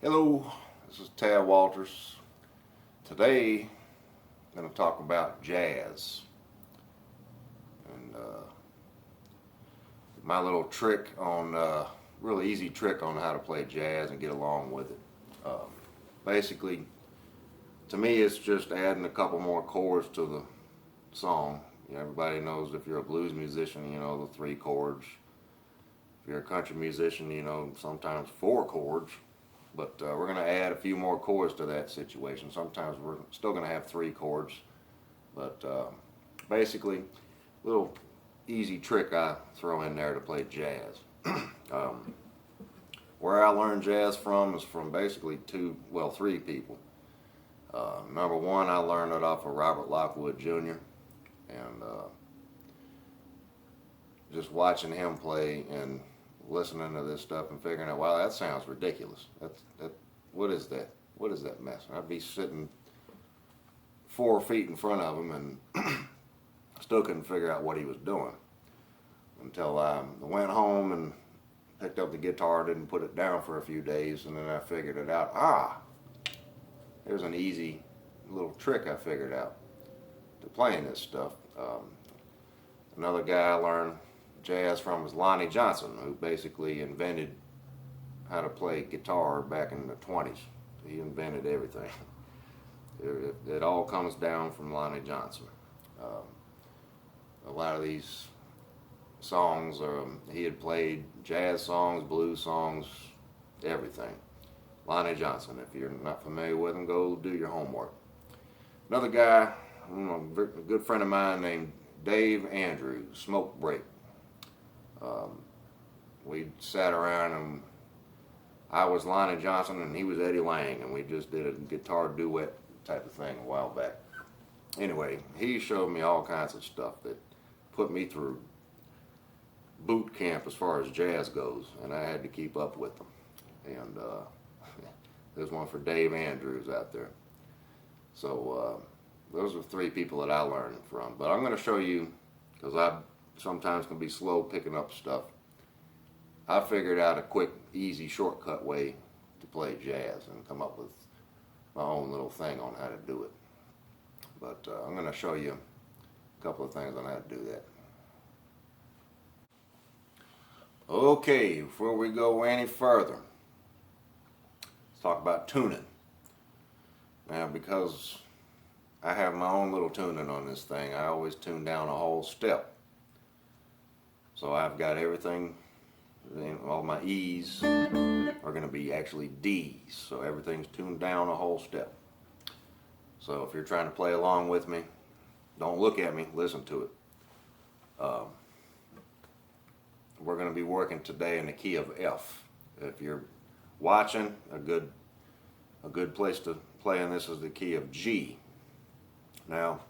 Hello, this is Tad Walters. Today I'm going to talk about jazz and my little trick on, really easy trick on how to play jazz and get along with it. Basically, to me it's just adding a couple more chords to the song. You know, everybody knows if you're a blues musician, you know the 3 chords. If you're a country musician, you know sometimes 4 chords. But we're going to add a few more chords to that situation. Sometimes we're still going to have 3 chords. But basically, a little easy trick I throw in there to play jazz. Where I learned jazz from is from basically 3 people. Number 1, I learned it off of Robert Lockwood Jr. And just watching him play and listening to this stuff and figuring out, wow, that sounds ridiculous. What is that? What is that mess? I'd be sitting 4 feet in front of him and still couldn't figure out what he was doing until I went home and picked up the guitar, didn't put it down for a few days, and then I figured it out. There's an easy little trick I figured out to playing this stuff. Another guy I learned jazz from was Lonnie Johnson, who basically invented how to play guitar back in the 20s. He invented everything. It all comes down from Lonnie Johnson. A lot of these songs, he had played jazz songs, blues songs, everything. Lonnie Johnson. If you're not familiar with him, go do your homework. Another guy, a good friend of mine named Dave Andrews, Smoke Break. We sat around and I was Lonnie Johnson and he was Eddie Lang, and we just did a guitar duet type of thing a while back. Anyway, he showed me all kinds of stuff that put me through boot camp as far as jazz goes, and I had to keep up with them. And there's one for Dave Andrews out there. So those are 3 people that I learned from. But I'm going to show you, because I sometimes can be slow picking up stuff. I figured out a quick, easy, shortcut way to play jazz and come up with my own little thing on how to do it. But I'm going to show you a couple of things on how to do that. Okay, before we go any further, let's talk about tuning. Now, because I have my own little tuning on this thing, I always tune down a whole step. So I've got everything, all my E's are going to be actually D's. So everything's tuned down a whole step. So if you're trying to play along with me, don't look at me, listen to it. We're going to be working today in the key of F. If you're watching, a good place to play in this is the key of G. Now,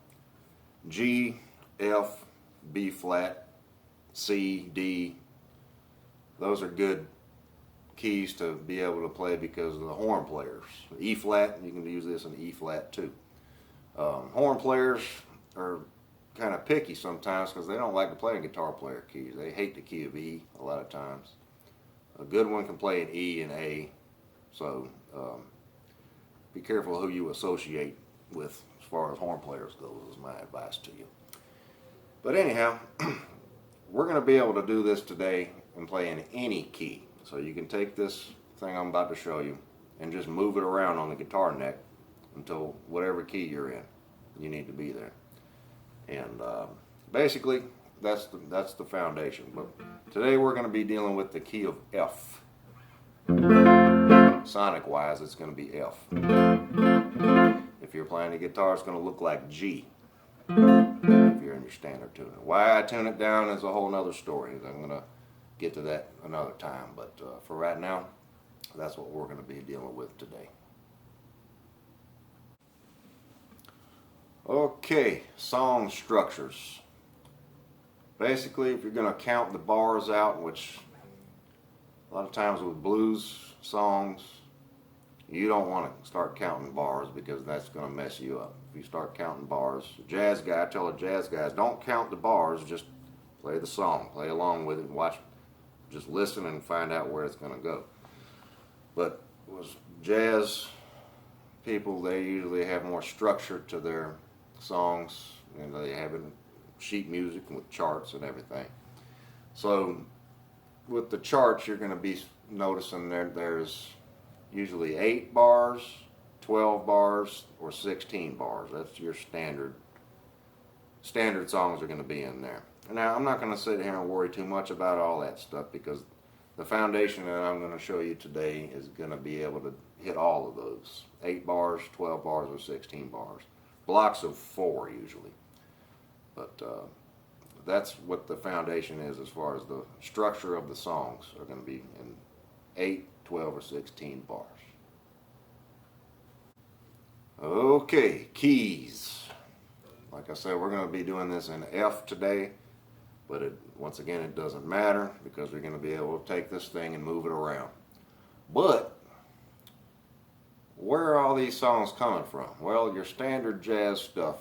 G, F, B flat, C, D, those are good keys to be able to play because of the horn players. E flat, you can use this in E flat too. Horn players are kind of picky sometimes because they don't like to play in guitar player keys. They hate the key of E a lot of times. A good one can play in E and A, so be careful who you associate with as far as horn players goes, is my advice to you. But anyhow, we're going to be able to do this today and play in any key. So you can take this thing I'm about to show you and just move it around on the guitar neck until whatever key you're in, you need to be there. And basically, that's the foundation. But today we're going to be dealing with the key of F. Sonic-wise, it's going to be F. If you're playing the guitar, it's going to look like G. If you're in your standard tuner. Why I tune it down is a whole nother story. I'm going to get to that another time. But for right now, that's what we're going to be dealing with today. Okay, song structures. Basically, if you're going to count the bars out, which a lot of times with blues songs, you don't want to start counting bars because that's going to mess you up. If you start counting bars, jazz guy, I tell the jazz guys, don't count the bars, just play the song, play along with it, and watch, just listen and find out where it's going to go. But was jazz people, they usually have more structure to their songs, and they have it sheet music with charts and everything. So with the charts, you're going to be noticing there's usually 8 bars, 12 bars, or 16 bars. That's your standard songs are going to be in there. Now, I'm not going to sit here and worry too much about all that stuff, because the foundation that I'm going to show you today is going to be able to hit all of those. 8 bars, 12 bars, or 16 bars. Blocks of 4 usually. But that's what the foundation is as far as the structure of the songs are going to be in 8, 12, or 16 bars. Okay, keys. Like I said, we're going to be doing this in F today, but once again, it doesn't matter, because we're going to be able to take this thing and move it around. But where are all these songs coming from? Well, your standard jazz stuff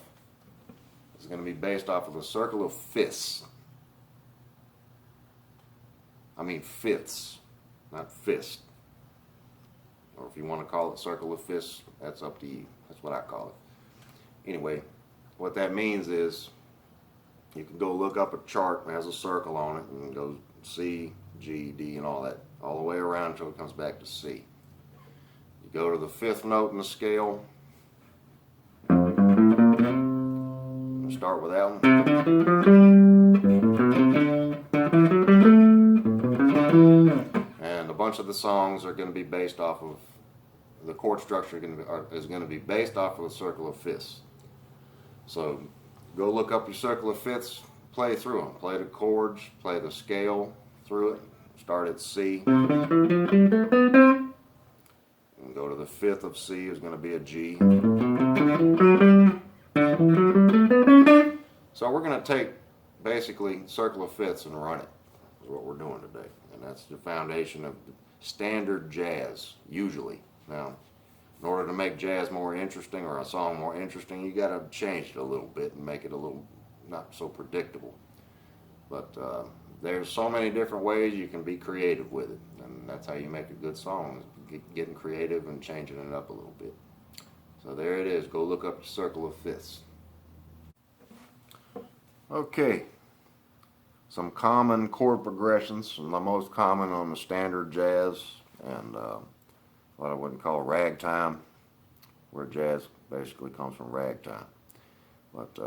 is going to be based off of the circle of fifths. I mean fifths, not fist. Or if you want to call it circle of fifths, that's up to you. That's what I call it. Anyway, what that means is you can go look up a chart that has a circle on it, and it goes C, G, D, and all that, all the way around until it comes back to C. You go to the 5th note in the scale. Start with that one. And a bunch of the songs are going to be based off of the chord structure is going to be based off of a circle of fifths. So go look up your circle of fifths, play through them. Play the chords, play the scale through it. Start at C. And go to the 5th of C is going to be a G. So we're going to take basically circle of fifths and run it, is what we're doing today. And that's the foundation of standard jazz, usually. Now, in order to make jazz more interesting, or a song more interesting, you got to change it a little bit and make it a little not so predictable. But there's so many different ways you can be creative with it, and that's how you make a good song, is getting creative and changing it up a little bit. So there it is. Go look up the circle of fifths. Okay, some common chord progressions, and the most common on the standard jazz, and what I wouldn't call ragtime, where jazz basically comes from ragtime. But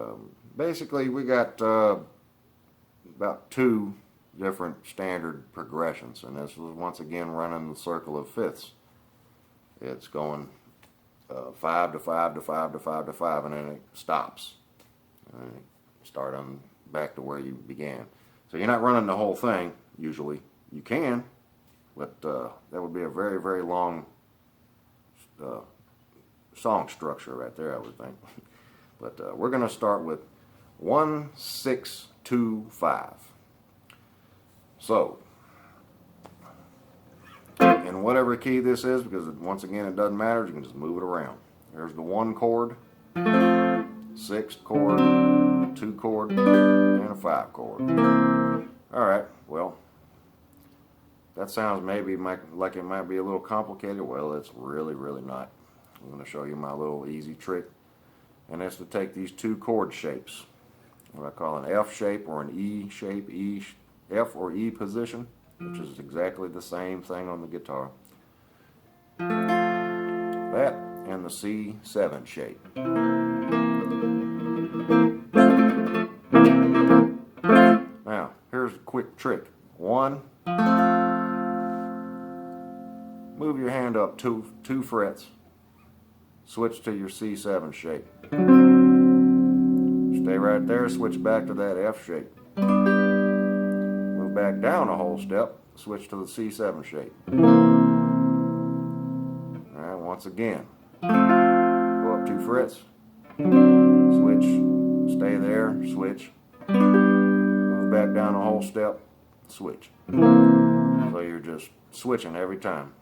basically we got about 2 different standard progressions, and this is once again running the circle of fifths. It's going 5 to 5 to 5 to 5 to 5, and then it stops. And start on back to where you began. So you're not running the whole thing usually. You can, but that would be a very, very long song structure right there, I would think. But we're going to start with 1, 6, 2, 5. So in whatever key this is, because once again it doesn't matter, you can just move it around. There's the 1 chord, 6th chord, 2 chord, and a 5 chord. Alright, well, that sounds maybe like it might be a little complicated. Well, it's really, really not. I'm going to show you my little easy trick, and that's to take these 2 chord shapes, what I call an F shape or an E shape, F or E position, which is exactly the same thing on the guitar. That and the C7 shape. Now, here's a quick trick. 1, move your hand up 2 frets, switch to your C7 shape. Stay right there, switch back to that F shape. Move back down a whole step, switch to the C7 shape. Alright, once again, go up 2 frets, switch, stay there, switch, move back down a whole step, switch. So you're just switching every time.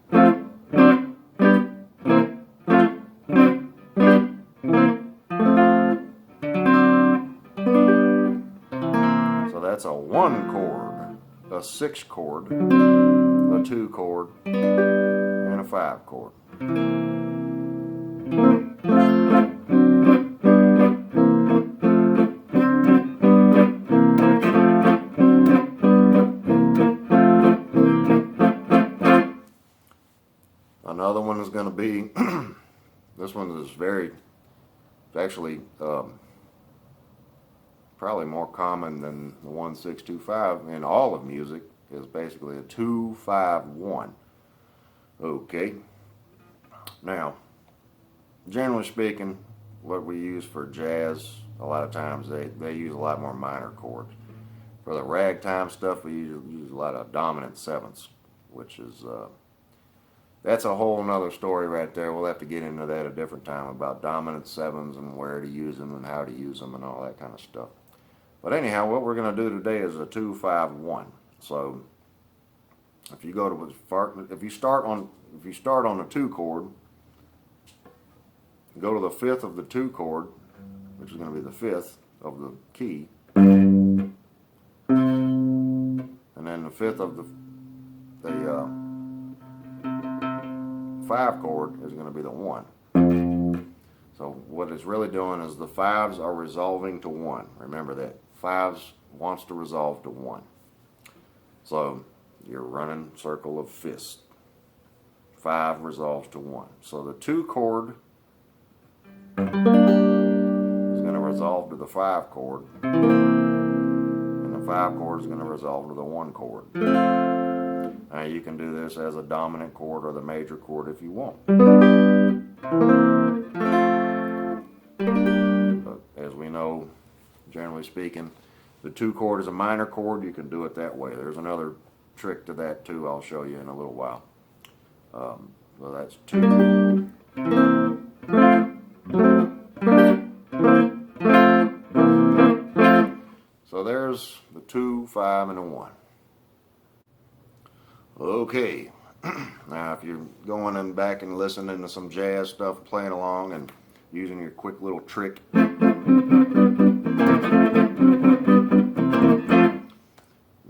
So that's a 1 chord, a 6 chord, a 2 chord, and a 5 chord. Another one is going to be, this one is actually probably more common than the 1-6-2-5 in all of music, is basically a 2-5-1. Okay. Now, generally speaking, what we use for jazz, a lot of times they use a lot more minor chords. For the ragtime stuff, we usually use a lot of dominant sevenths, which is that's a whole nother story right there. We'll have to get into that a different time about dominant sevens and where to use them and how to use them and all that kind of stuff. But anyhow, what we're going to do today is a 2-5-1. So if you go to if you start on the 2 chord, go to the 5th of the 2 chord, which is going to be the 5th of the key, and then the 5th of the 5 chord is going to be the 1. So what it's really doing is the 5s are resolving to 1. Remember that. 5s wants to resolve to 1. So you're running circle of fist. 5 resolves to 1. So the 2 chord is going to resolve to the 5 chord, and the 5 chord is going to resolve to the 1 chord. Now you can do this as a dominant chord or the major chord if you want. But as we know, generally speaking, the 2 chord is a minor chord. You can do it that way. There's another trick to that too I'll show you in a little while. So that's 2. So there's the 2, 5, and a 1. Okay, now if you're going in back and listening to some jazz stuff, playing along and using your quick little trick,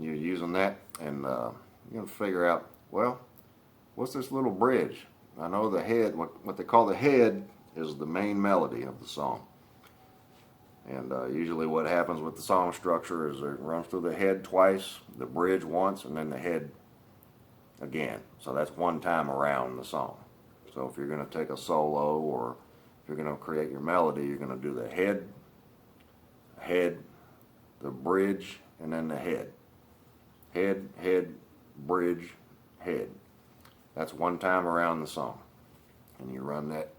you're using that and you're going to figure out, well, what's this little bridge? I know the head, what they call the head is the main melody of the song. And usually what happens with the song structure is it runs through the head twice, the bridge once, and then the head again. So that's one time around the song. So if you're going to take a solo or if you're going to create your melody, you're going to do the head, the bridge, and then the head. Head, head, bridge, head. That's one time around the song. And you run that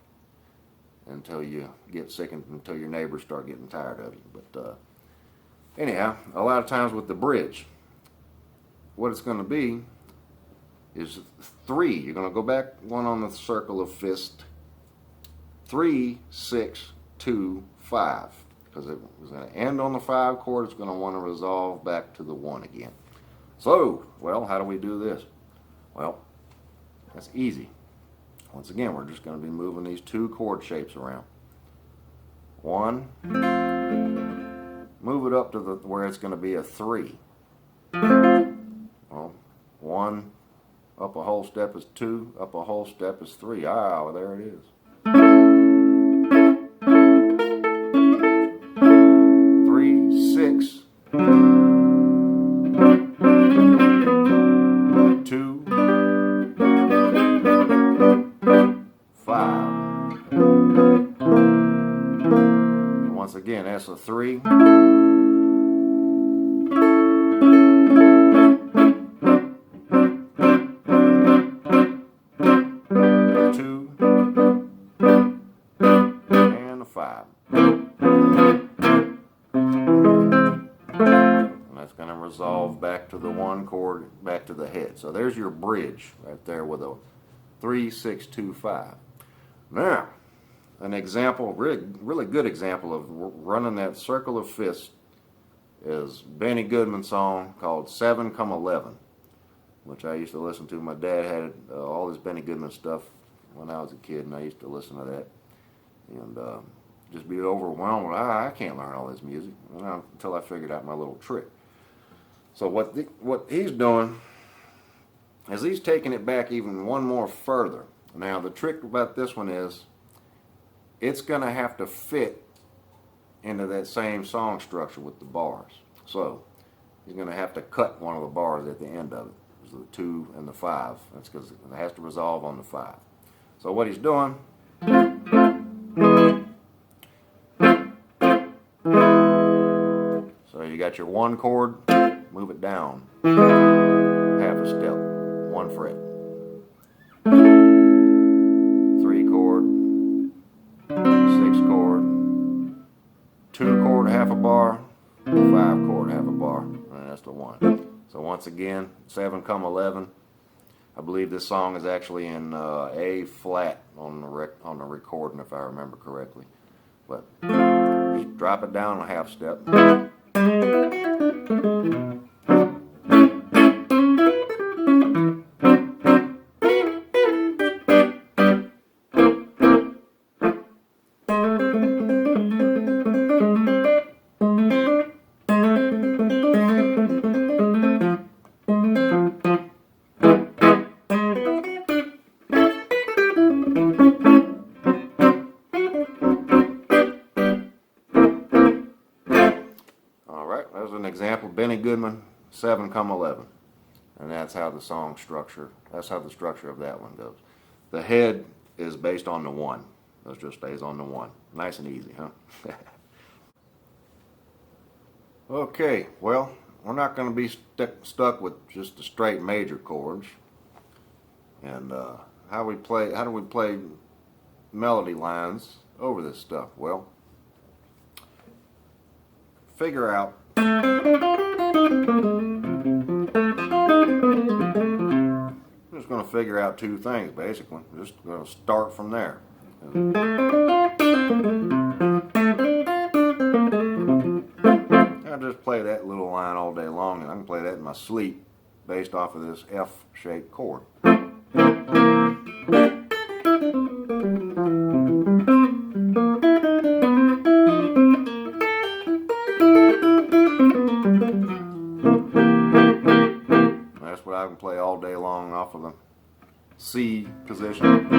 until you get sick and until your neighbors start getting tired of you. But anyhow, a lot of times with the bridge, what it's going to be is 3. You're going to go back one on the circle of fist. 3, 6, 2, 5. Because it was going to end on the 5 chord. It's going to want to resolve back to the 1 again. So, well, how do we do this? Well, that's easy. Once again, we're just going to be moving these 2 chord shapes around. 1. Move it up to where it's going to be a 3. Well, 1. Up a whole step is 2, up a whole step is 3. Ah, well, there it is. 3, 6, 2, 5. Once again, that's a 3. 2 and a 5. And that's going to resolve back to the 1 chord, back to the head. So there's your bridge right there with a 3, 6, 2, 5. Now, an example, really good example of running that circle of fist is Benny Goodman's song called 7 Come 11, which I used to listen to. My dad had all this Benny Goodman stuff when I was a kid, and I used to listen to that and just be overwhelmed with, I can't learn all this music, until I figured out my little trick. So what he's doing is he's taking it back even one more further. Now the trick about this one is it's going to have to fit into that same song structure with the bars. So he's going to have to cut one of the bars at the end of it. There's the 2 and the 5. That's because it has to resolve on the 5. So what he's doing, so you got your 1 chord, move it down half a step, 1 fret. 3 chord, 6 chord, 2 chord, half a bar, 5 chord, half a bar, and that's the 1. So once again, 7-11. I believe this song is actually in A flat on the recording, if I remember correctly. But just drop it down a half step. An example, Benny Goodman, 7-11, and that's how the song structure. That's how the structure of that one goes. The head is based on the 1. It just stays on the 1. Nice and easy, huh? Okay, well, we're not going to be stuck with just the straight major chords. And how do we play melody lines over this stuff? Well, figure out. I'm just going to figure out 2 things, basically. I'm just going to start from there. I just play that little line all day long, and I can play that in my sleep based off of this F-shaped chord. That's what I can play all day long off of the C position.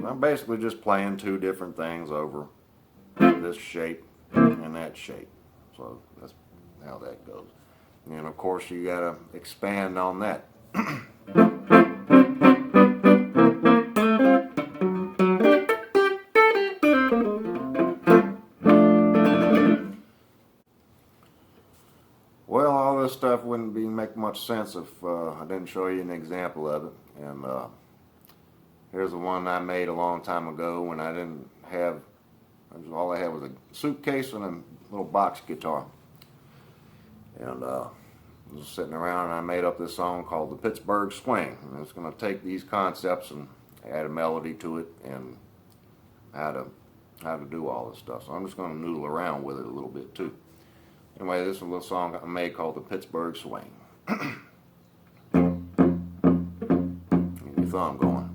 I'm basically just playing 2 different things over this shape and that shape. So that's how that goes. And of course you gotta expand on that. Well, all this stuff wouldn't make much sense if I didn't show you an example of it. And here's the one I made a long time ago when I didn't have, all I had was a suitcase and a little box guitar. And I was sitting around and I made up this song called the Pittsburgh Swing. And it's going to take these concepts and add a melody to it and how to do all this stuff. So I'm just going to noodle around with it a little bit too. Anyway, this is a little song I made called the Pittsburgh Swing. Get your thumb going.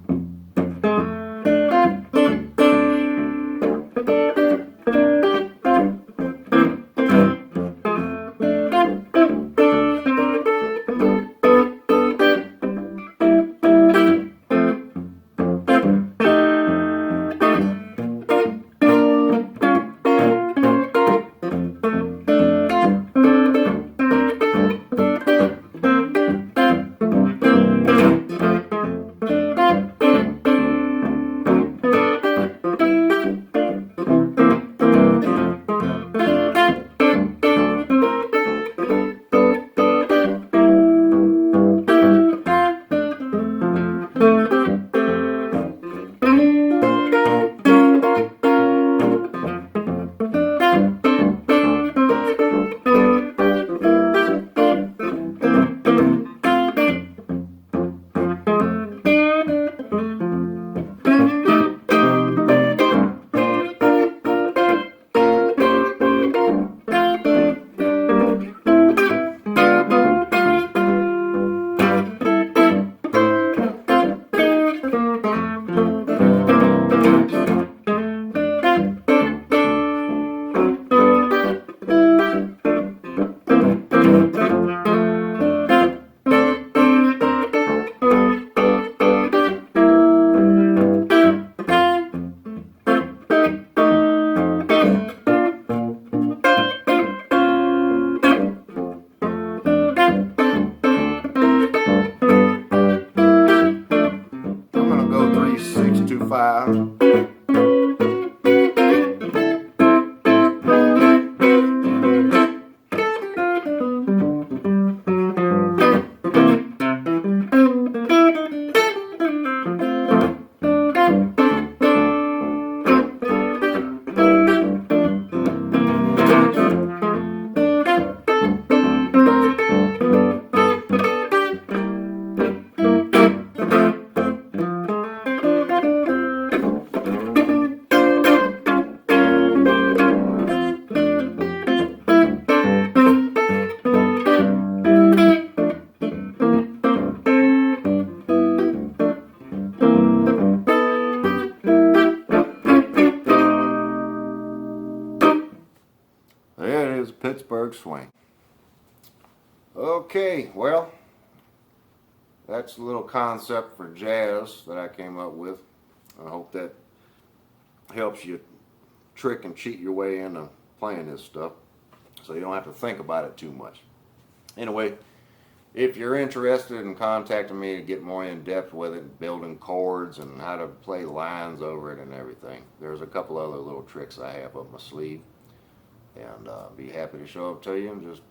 Pittsburgh swing. Okay, well, that's a little concept for jazz that I came up with. I hope that helps you trick and cheat your way into playing this stuff so you don't have to think about it too much. Anyway, if you're interested in contacting me to get more in depth with it, building chords and how to play lines over it and everything, there's a couple other little tricks I have up my sleeve, and be happy to show up to you. And just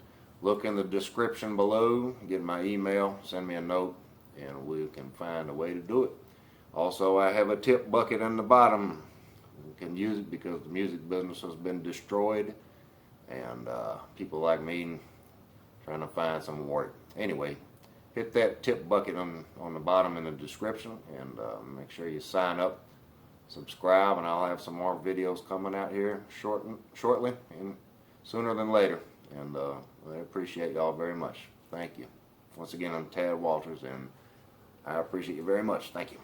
look in the description below, get my email, send me a note, and we can find a way to do it. Also, I have a tip bucket in the bottom. You can use it because the music business has been destroyed, and people like me trying to find some work. Anyway, hit that tip bucket on the bottom in the description, and make sure you sign up, subscribe, and I'll have some more videos coming out here shortly, and sooner than later. And I appreciate y'all very much. Thank you. Once again, I'm Tad Walters, and I appreciate you very much. Thank you.